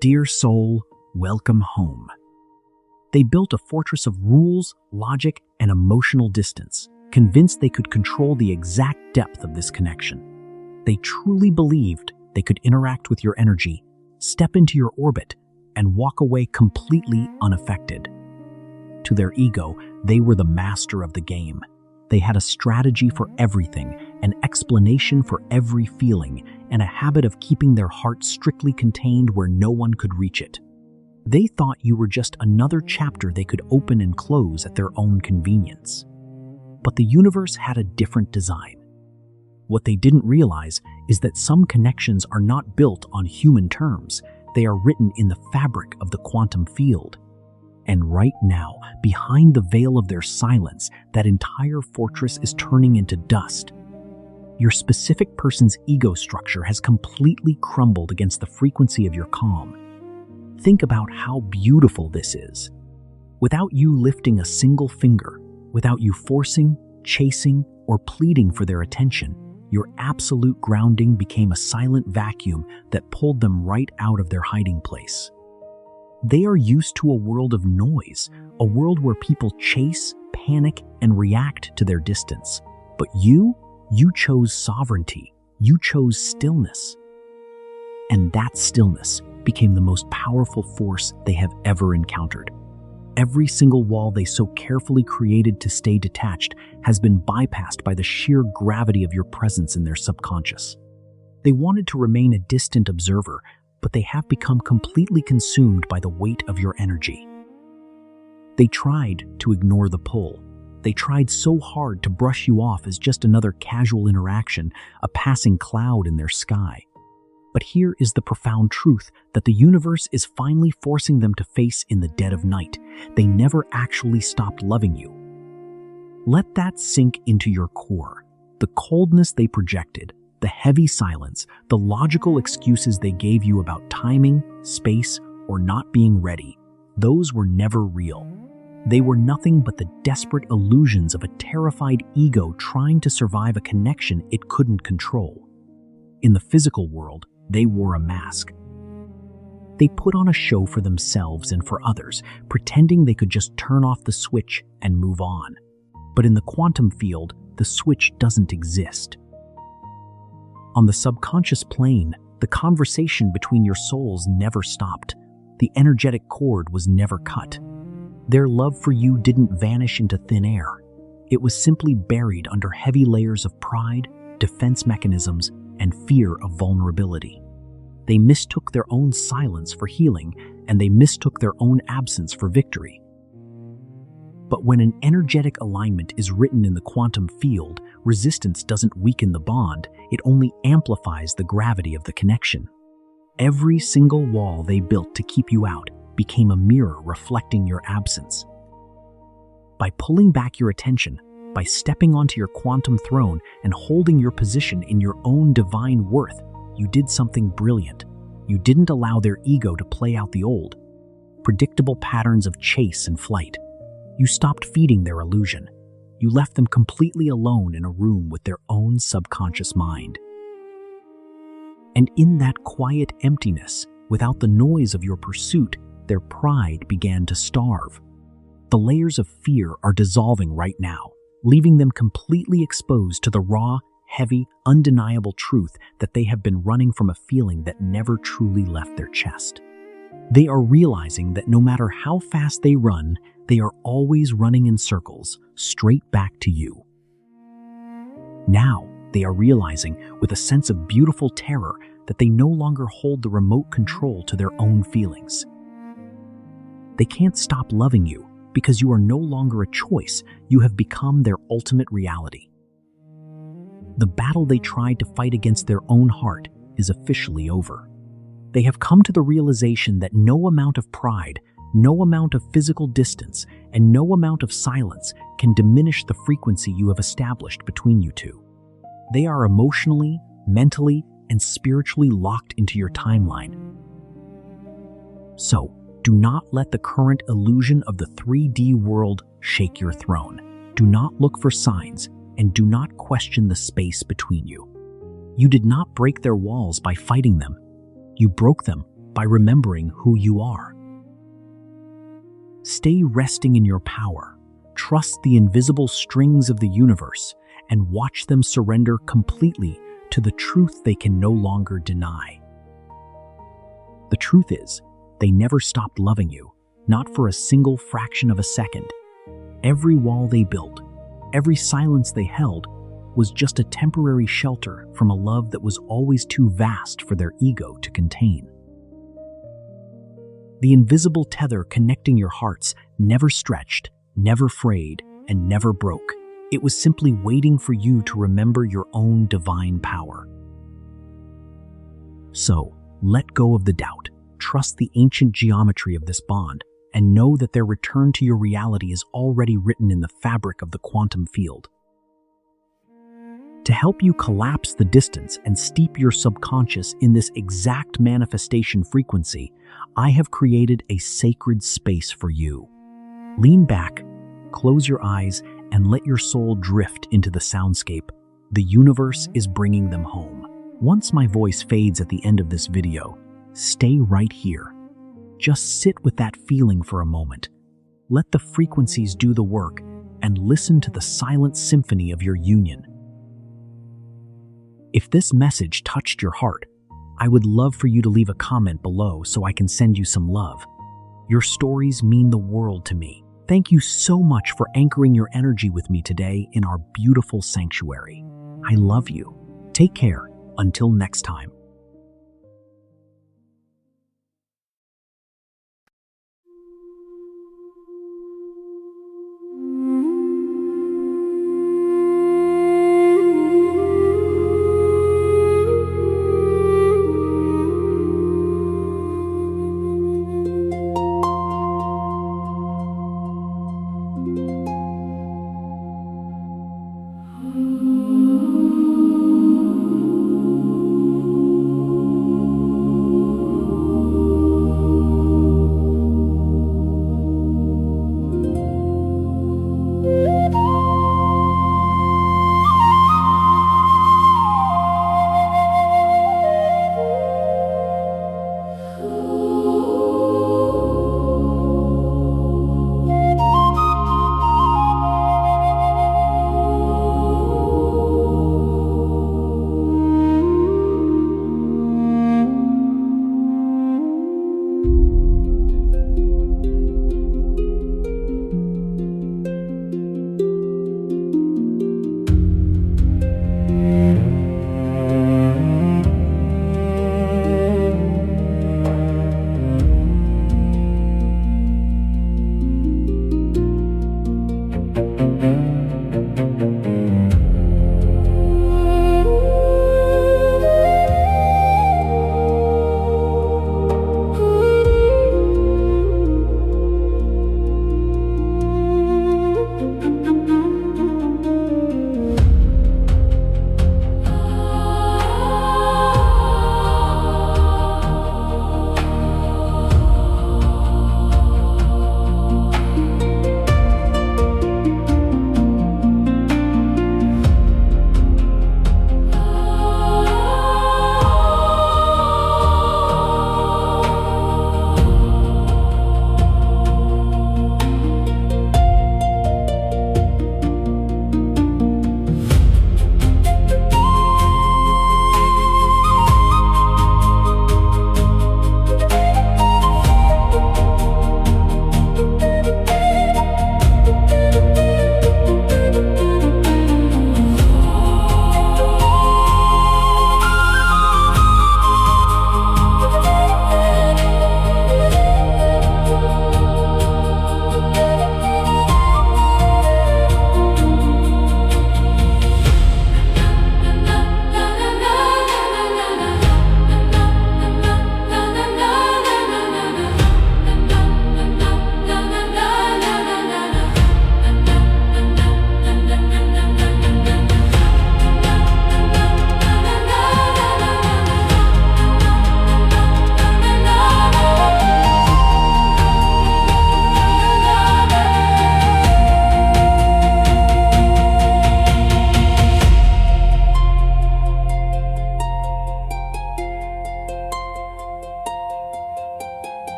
Dear soul, welcome home. They built a fortress of rules, logic, and emotional distance, convinced they could control the exact depth of this connection. They truly believed they could interact with your energy, step into your orbit, and walk away completely unaffected. To their ego, they were the master of the game. They had a strategy for everything, an explanation for every feeling, and a habit of keeping their heart strictly contained where no one could reach it. They thought you were just another chapter they could open and close at their own convenience. But the universe had a different design. What they didn't realize is that some connections are not built on human terms. They are written in the fabric of the quantum field. And right now, behind the veil of their silence, that entire fortress is turning into dust. Your specific person's ego structure has completely crumbled against the frequency of your calm. Think about how beautiful this is. Without you lifting a single finger, without you forcing, chasing, or pleading for their attention, your absolute grounding became a silent vacuum that pulled them right out of their hiding place. They are used to a world of noise, a world where people chase, panic, and react to their distance. But you chose sovereignty. You chose stillness. And that stillness became the most powerful force they have ever encountered. Every single wall they so carefully created to stay detached has been bypassed by the sheer gravity of your presence in their subconscious. They wanted to remain a distant observer, but they have become completely consumed by the weight of your energy. They tried to ignore the pull. They tried so hard to brush you off as just another casual interaction, a passing cloud in their sky. But here is the profound truth that the universe is finally forcing them to face in the dead of night. They never actually stopped loving you. Let that sink into your core. The coldness they projected, the heavy silence, the logical excuses they gave you about timing, space, or not being ready, those were never real. They were nothing but the desperate illusions of a terrified ego trying to survive a connection it couldn't control. In the physical world, they wore a mask. They put on a show for themselves and for others, pretending they could just turn off the switch and move on. But in the quantum field, the switch doesn't exist. On the subconscious plane, the conversation between your souls never stopped. The energetic cord was never cut. Their love for you didn't vanish into thin air. It was simply buried under heavy layers of pride, defense mechanisms, and fear of vulnerability. They mistook their own silence for healing, and they mistook their own absence for victory. But when an energetic alignment is written in the quantum field, resistance doesn't weaken the bond, it only amplifies the gravity of the connection. Every single wall they built to keep you out became a mirror reflecting your absence. By pulling back your attention, by stepping onto your quantum throne and holding your position in your own divine worth, you did something brilliant. You didn't allow their ego to play out the old, predictable patterns of chase and flight. You stopped feeding their illusion. You left them completely alone in a room with their own subconscious mind. And in that quiet emptiness, without the noise of your pursuit, their pride began to starve. The layers of fear are dissolving right now, leaving them completely exposed to the raw, heavy, undeniable truth that they have been running from a feeling that never truly left their chest. They are realizing that no matter how fast they run, they are always running in circles, straight back to you. Now, they are realizing, with a sense of beautiful terror, that they no longer hold the remote control to their own feelings. They can't stop loving you because you are no longer a choice. You have become their ultimate reality. The battle they tried to fight against their own heart is officially over. They have come to the realization that no amount of pride, no amount of physical distance, and no amount of silence can diminish the frequency you have established between you two. They are emotionally, mentally, and spiritually locked into your timeline. So, do not let the current illusion of the 3D world shake your throne. Do not look for signs, and do not question the space between you. You did not break their walls by fighting them. You broke them by by remembering who you are. Stay resting in your power. Trust the invisible strings of the universe and watch them surrender completely to the truth they can no longer deny. The truth is, they never stopped loving you, not for a single fraction of a second. Every wall they built, every silence they held, was just a temporary shelter from a love that was always too vast for their ego to contain. The invisible tether connecting your hearts never stretched, never frayed, and never broke. It was simply waiting for you to remember your own divine power. So, let go of the doubt, trust the ancient geometry of this bond, and know that their return to your reality is already written in the fabric of the quantum field. To help you collapse the distance and steep your subconscious in this exact manifestation frequency, I have created a sacred space for you. Lean back, close your eyes, and let your soul drift into the soundscape. The universe is bringing them home. Once my voice fades at the end of this video, stay right here. Just sit with that feeling for a moment. Let the frequencies do the work and listen to the silent symphony of your union. If this message touched your heart, I would love for you to leave a comment below so I can send you some love. Your stories mean the world to me. Thank you so much for anchoring your energy with me today in our beautiful sanctuary. I love you. Take care. Until next time.